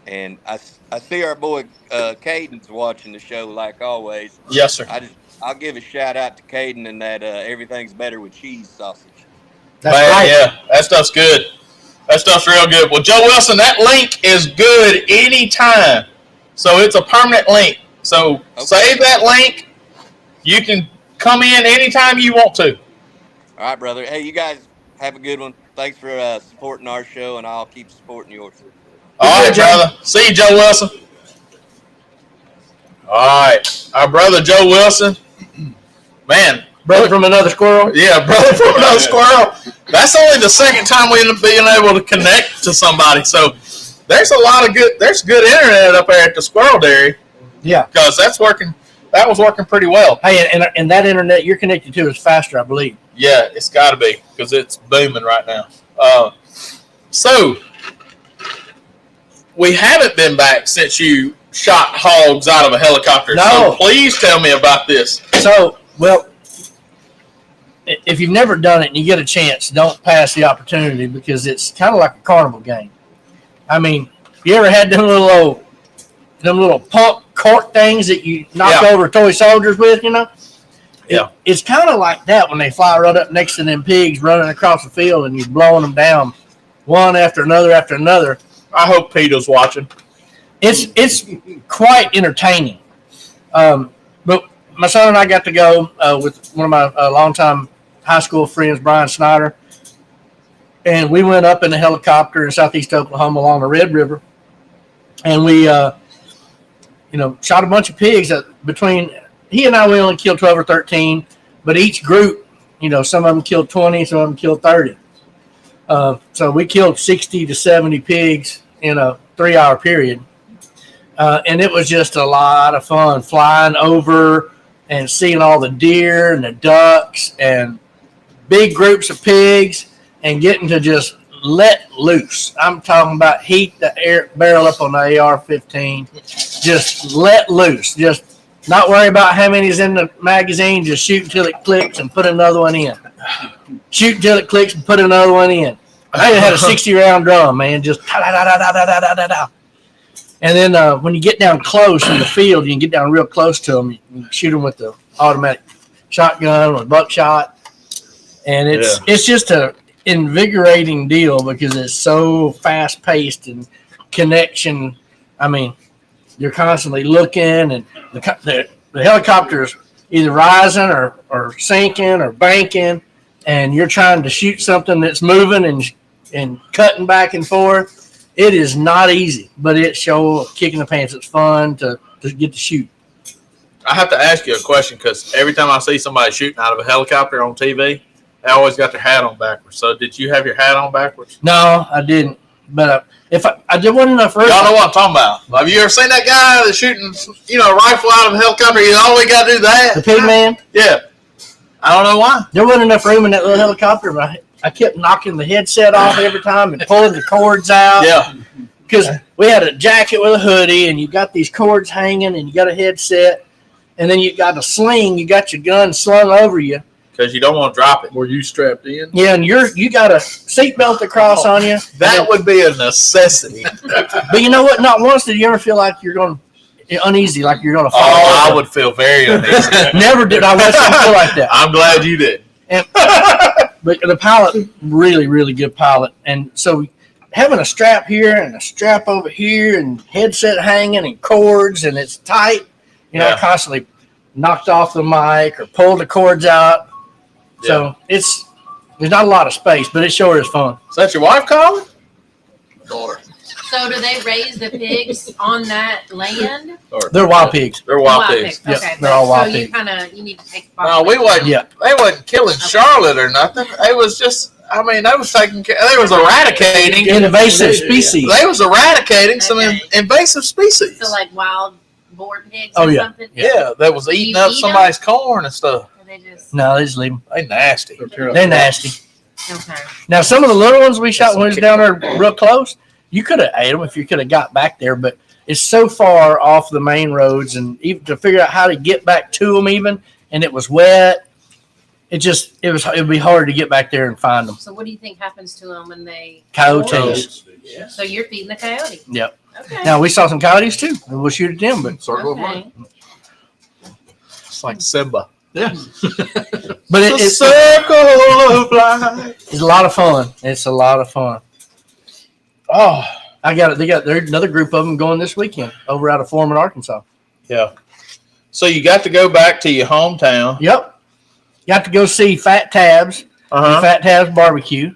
And I see our boy Caden's watching the show like always. yes, sir. I'll give a shout out to Caden and that everything's better with cheese sausage. That's Man, right. yeah, that stuff's good. That stuff's real good. Well, Joe Wilson, that link is good anytime. So it's a permanent link. So save that link. You can come in anytime you want to. All right, brother. Hey, you guys have a good one. Thanks for supporting our show, and I'll keep supporting yours. All right, brother. See you, Joe Wilson. All right. Our brother, Joe Wilson. Man. Brother from another squirrel. Yeah, brother from another squirrel. That's only the second time we've been able to connect to somebody. So there's good internet up there at the Squirrel Dairy. Yeah. Because that was working pretty well. Hey, and that internet you're connected to is faster, I believe. Yeah, it's got to be because it's booming right now. So we haven't been back since you shot hogs out of a helicopter. No. So please tell me about this. So, well, if you've never done it and you get a chance, don't pass the opportunity because it's kind of like a carnival game. I mean, you ever had them little pump court things that you knock Yeah. over toy soldiers with, you know? Yeah. It's kind of like that when they fly right up next to them pigs running across the field and you're blowing them down one after another after another. I hope Peter's watching. It's quite entertaining. But my son and I got to go with one of my longtime high school friends, Brian Snyder, and we went up in a helicopter in southeast Oklahoma along the Red River, and we shot a bunch of pigs. Between he and I, we only killed 12 or 13, but each group, some of them killed 20, some of them killed 30. So we killed 60 to 70 pigs in a 3-hour period. And it was just a lot of fun flying over and seeing all the deer and the ducks and big groups of pigs and getting to just let loose. I'm talking about heat the air barrel up on the AR-15. Just let loose. Just not worry about how many's in the magazine. Just shoot until it clicks and put another one in. Shoot until it clicks and put another one in. I had a 60-round drum, man. Just da-da-da-da-da-da-da-da. And then when you get down close in the field, you can get down real close to them. You can shoot them with the automatic shotgun or buckshot. And it's just a invigorating deal because it's so fast-paced and connection. I mean, you're constantly looking, and the helicopter's either rising or sinking or banking, and you're trying to shoot something that's moving and cutting back and forth. It is not easy, but it's sure kicking the pants. It's fun to get to shoot. I have to ask you a question because every time I see somebody shooting out of a helicopter on TV, they always got their hat on backwards. So did you have your hat on backwards? No, I didn't. But if I did wasn't enough room. Y'all know what I'm talking about. Have you ever seen that guy that's shooting, a rifle out of a helicopter? You always got to do that. The pig man? Yeah. I don't know why. There wasn't enough room in that little helicopter, but I kept knocking the headset off every time and pulling the cords out. Yeah. Because we had a jacket with a hoodie, and you got these cords hanging, and you got a headset, and then you got a sling. You got your gun slung over you. Because you don't want to drop it. Were you strapped in? Yeah, and you got a seatbelt across on you. That would be a necessity. But you know what? Not once did you ever feel like you're going uneasy, like you're going to fall. Oh, I would feel very uneasy. Never did I once feel like that. I'm glad you did. But the pilot, really, really good pilot. And so having a strap here and a strap over here and headset hanging and cords, and it's tight, I constantly knocked off the mic or pulled the cords out. Yeah. So there's not a lot of space, but it sure is fun. Is that your wife calling? Daughter. So do they raise the pigs on that land? They're wild pigs. They're wild pigs. Yep, Okay, they're all wild so pigs. you need to take. No, we wasn't. Yeah. They wasn't killing Charlotte or nothing. They was just. They was taking care. They was eradicating. Invasive species. They was eradicating some invasive species. So like wild boar pigs. Oh, or yeah. Something? Yeah, they was eating you up eat somebody's corn and stuff. Or they just No, they just leave them. They nasty. They're nasty. okay. Now, some of the little ones we shot when we was down there real close, you could have ate them if you could have got back there, but it's so far off the main roads, and even to figure out how to get back to them even, and it was wet. It would be hard to get back there and find them. So what do you think happens to them when they? Coyotes. So you're feeding the coyote. Yep. Okay. Now, we saw some coyotes too, and we'll shoot at them, but Circle of life. Okay. It's like Simba. but The it's circle of life. a lot of fun. It's a lot of fun. Oh, there's another group of them going this weekend over out of Foreman, Arkansas. Yeah. So you got to go back to your hometown. Yep. Got to go see Fat Tabs. Uh-huh. Fat Tabs Barbecue.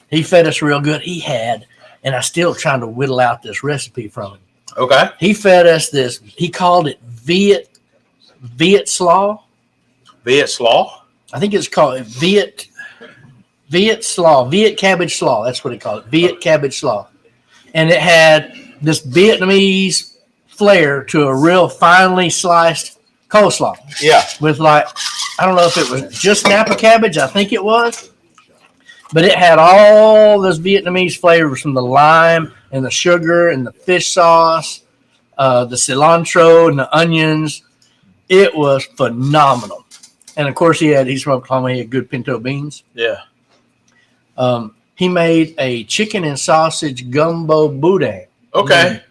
He fed us real good. He had, and I'm still trying to whittle out this recipe from him. Okay. He fed us this. He called it Viet slaw. Viet slaw. I think it's called Viet slaw. Viet cabbage slaw. That's what he called it. Viet cabbage slaw. And it had this Vietnamese flair to a real finely sliced coleslaw Yeah. with I don't know if it was just Napa cabbage. I think it was. But it had all those Vietnamese flavors from the lime and the sugar and the fish sauce, the cilantro and the onions. It was phenomenal. And of course, he's from Oklahoma. He had good pinto beans. Yeah. He made a chicken and sausage gumbo boudin. Okay.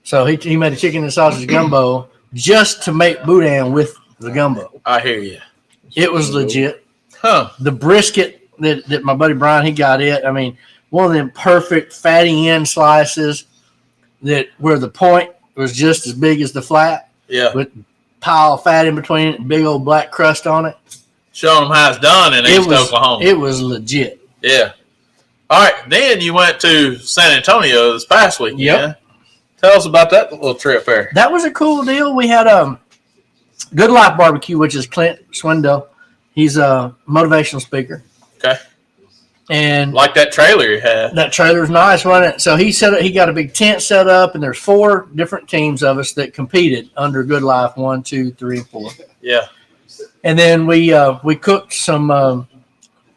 So he made a chicken and sausage gumbo just to make boudin with the gumbo. I hear you. It was legit. Huh. The brisket that my buddy Brian, he got it. I mean, one of them perfect fatty end slices where the point was just as big as the flat Yeah. with pile of fat in between it and big old black crust on it. Showing them how it's done in East Oklahoma. It was legit. Yeah. All right. Then you went to San Antonio this past weekend. Yep. Tell us about that little trip there. That was a cool deal. We had Good Life Barbecue, which is Clint Swindell. He's a motivational speaker. Okay. And Like that trailer you had. that trailer's nice, wasn't it? So he got a big tent set up, and there's 4 different teams of us that competed under Good Life 1, 2, 3, and 4. Yeah. And then we cooked some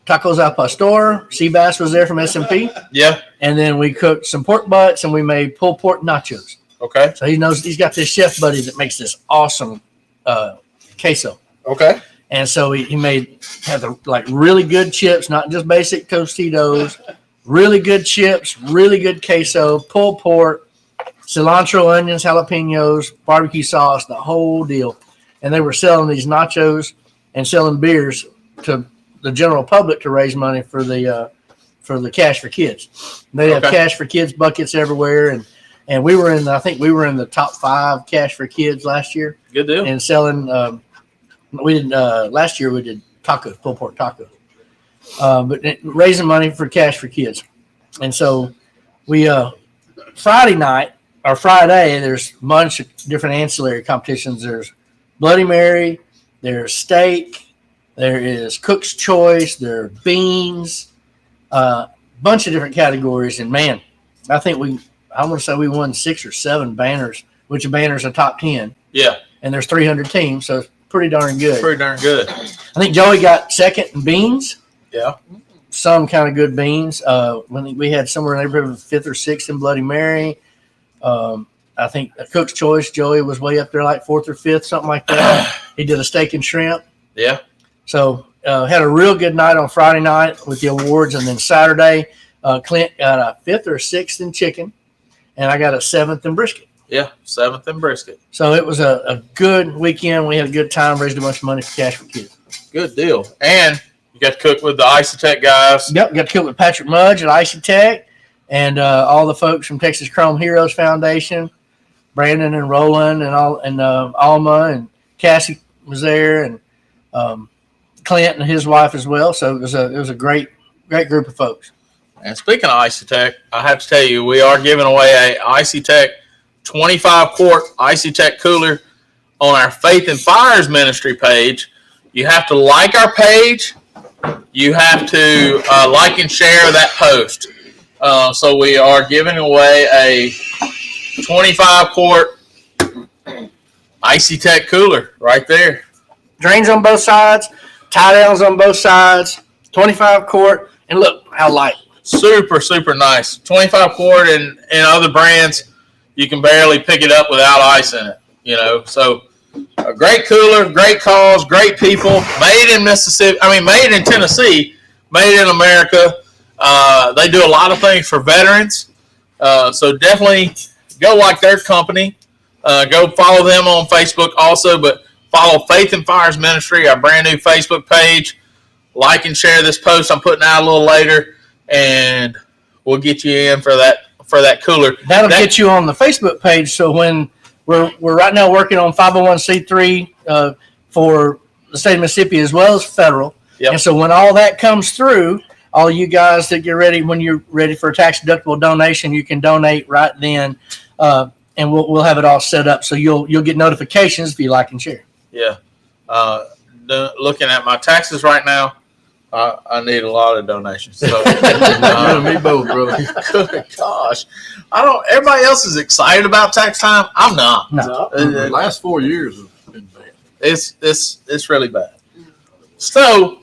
tacos al pastor. Seabass was there from SMP. Yeah. And then we cooked some pork butts, and we made pulled pork nachos. Okay. So he's got this chef buddy that makes this awesome queso. Okay. And so he had the like really good chips, not just basic Tostitos, really good chips, really good queso, pulled pork, cilantro, onions, jalapenos, barbecue sauce, the whole deal. And they were selling these nachos and selling beers to the general public to raise money for the Cash for Kids. They have Okay. Cash for Kids buckets everywhere, and we were I think we were in the top 5 Cash for Kids last year, Good deal. and selling. We did last year. We did tacos, pulled pork tacos, but raising money for Cash for Kids. And so we Friday night or Friday, there's a bunch of different ancillary competitions. There's Bloody Mary, there's steak, there is Cook's Choice, there are beans, bunch of different categories. And man, I want to say we won 6 or 7 banners, which a banner's a top 10, Yeah. and there's 300 teams, so it's pretty darn good. Pretty darn good. I think Joey got second in beans. Yeah. Some kind of good beans. When we had somewhere in the neighborhood of 5th or 6th in Bloody Mary. I think Cook's Choice, Joey was way up there, like 4th or 5th, something like that. He did a steak and shrimp. Yeah. So had a real good night on Friday night with the awards, and then Saturday, Clint got a 5th or 6th in chicken, and I got a 7th in brisket. Yeah. 7th and brisket. So it was a good weekend. We had a good time, raised a bunch of money for Cash for Kids. Good deal. And you got to cook with the Isotech guys. Yep, got to cook with Patrick Mudge at Icy Tech, and all the folks from Texas Chrome Heroes Foundation, Brandon and Roland and Alma and Cassie was there, and Clint and his wife as well. So it was a great group of folks. And speaking of Isotech, I have to tell you, we are giving away a Isotech 25-quart Isotech cooler on our Faith and Fires Ministry page. You have to like our page. You have to like and share that post. So we are giving away a 25-quart Isotech cooler right there. Drains on both sides, tie downs on both sides, 25 quart, and look how light. Super, super nice. 25 quart and other brands, you can barely pick it up without ice in it, you know. So a great cooler, great cause, great people, made in made in Tennessee, made in America. They do a lot of things for veterans. So definitely go like their company. Go follow them on Facebook also, but follow Faith and Fires Ministry, our brand new Facebook page. Like and share this post I'm putting out a little later, and we'll get you in for that cooler. That'll get you on the Facebook page. So when we're right now working on 501c3 for the state of Mississippi as well as federal. Yep. And so when all that comes through, all you guys that get ready, when you're ready for a tax deductible donation, you can donate right then, and we'll have it all set up so you'll get notifications if you like and share. Yeah. Looking at my taxes right now, I need a lot of donations. So, You and me both, brother. good gosh, everybody else is excited about tax time. I'm not. No. The last 4 years have been bad. It's really bad. So,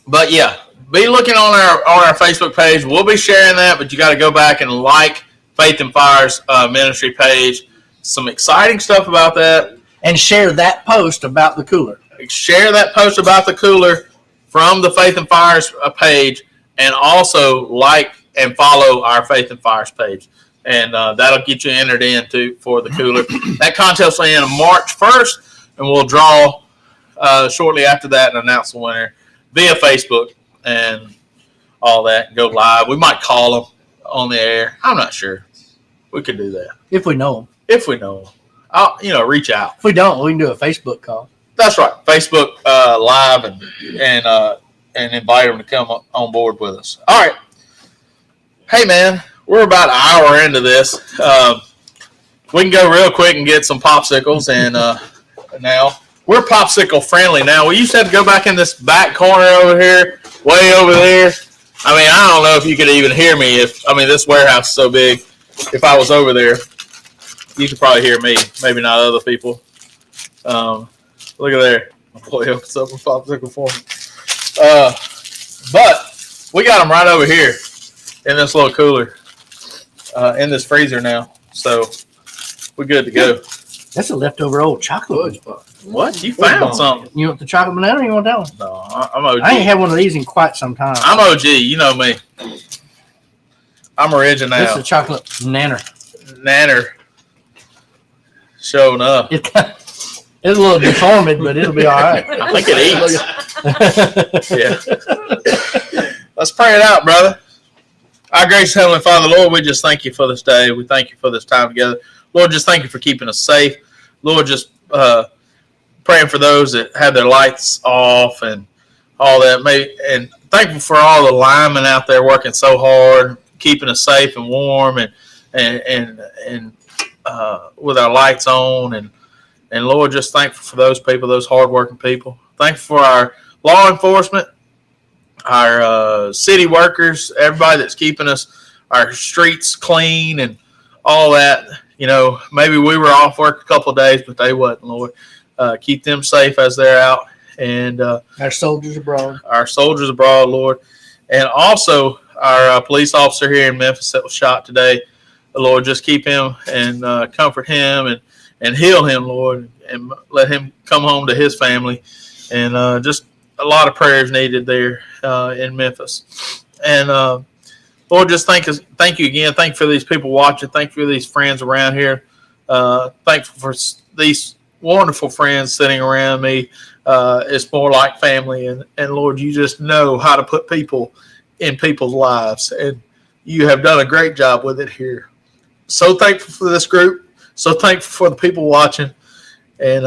but yeah, be looking on our Facebook page. We'll be sharing that, but you got to go back and like Faith and Fires Ministry page. Some exciting stuff about that. And share that post about the cooler. Share that post about the cooler from the Faith and Fires page, and also like and follow our Faith and Fires page, and that'll get you entered for the cooler. That contest will end on March 1st, and we'll draw shortly after that and announce the winner via Facebook and all that. Go live. We might call them on the air. I'm not sure. We could do that If we know them. if we know them. I'll reach out. If we don't, we can do a Facebook call. That's right. Facebook Live and invite them to come on board with us. All right. Hey, man, we're about an hour into this. We can go real quick and get some popsicles, and now we're popsicle friendly. Now we used to have to go back in this back corner over here, way over there. I mean, I don't know if you could even hear me. This warehouse is so big. If I was over there, you could probably hear me. Maybe not other people. Look at there. My boy opens up a popsicle for me. But we got them right over here in this little cooler, in this freezer now. So we're good to go. That's a leftover old chocolate. What? You found something? You want the chocolate banana or you want that one? No, I'm OG. I ain't had one of these in quite some time. I'm OG. You know me. I'm original. This is a chocolate nanner. Nanner. Showing up. It's a little deformed, but it'll be all right. I think it eats. Yeah. Let's pray it out, brother. Our gracious Heavenly Father, Lord, we just thank you for this day. We thank you for this time together. Lord, just thank you for keeping us safe. Lord, just praying for those that have their lights off and all that. And thankful for all the linemen out there working so hard, keeping us safe and warm and with our lights on. And Lord, just thankful for those people, those hardworking people. Thankful for our law enforcement, our city workers, everybody that's keeping our streets clean and all that. You know, maybe we were off work a couple of days, but they wasn't, Lord. Keep them safe as they're out. And our soldiers abroad. Our soldiers abroad, Lord. And also our police officer here in Memphis that was shot today. Lord, just keep him and comfort him and heal him, Lord, and let him come home to his family. And just a lot of prayers needed there in Memphis. And Lord, just thank you again. Thank you for these people watching. Thank you for these friends around here. Thankful for these wonderful friends sitting around me. It's more like family. And Lord, you just know how to put people in people's lives. And you have done a great job with it here. So thankful for this group. So thankful for the people watching. And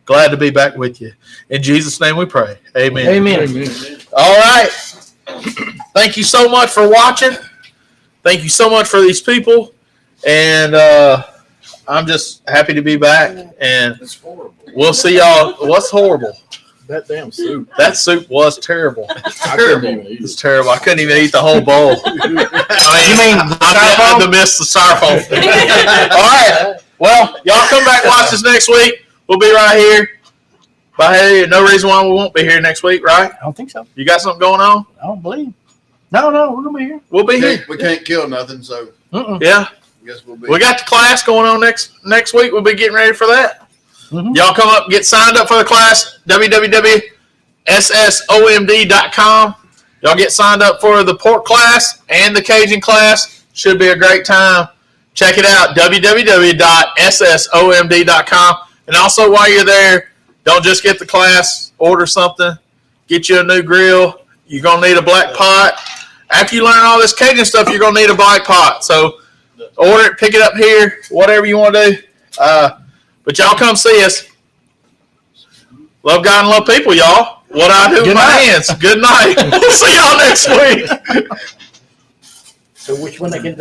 glad to be back with you. In Jesus' name we pray. Amen. Amen. All right. Thank you so much for watching. Thank you so much for these people. And I'm just happy to be back. And It's horrible. we'll see y'all. What's horrible? That damn soup. That soup was terrible. I couldn't even eat It's it. terrible. I couldn't even eat the whole bowl. You mean the I had styrofoam? to miss the styrofoam. All right. Well, y'all come back and watch us next week. We'll be right here. But hey, no reason why we won't be here next week, right? I don't think so. You got something going on? I don't believe. No, we're gonna be here. We'll be here. We can't kill nothing, so Mm-mm. Yeah. I guess we'll be. We got the class going on next week. We'll be getting ready for that. Mhm. Y'all come up and get signed up for the class. www.ssomd.com. Y'all get signed up for the pork class and the Cajun class. Should be a great time. Check it out. www.ssomd.com. And also while you're there, don't just get the class. Order something. Get you a new grill. You're going to need a black pot. After you learn all this Cajun stuff, you're going to need a black pot. So order it, pick it up here, whatever you want to do. But y'all come see us. Love God and love people, y'all. What I do with my hands. Good night. We'll see y'all next week. So which one they can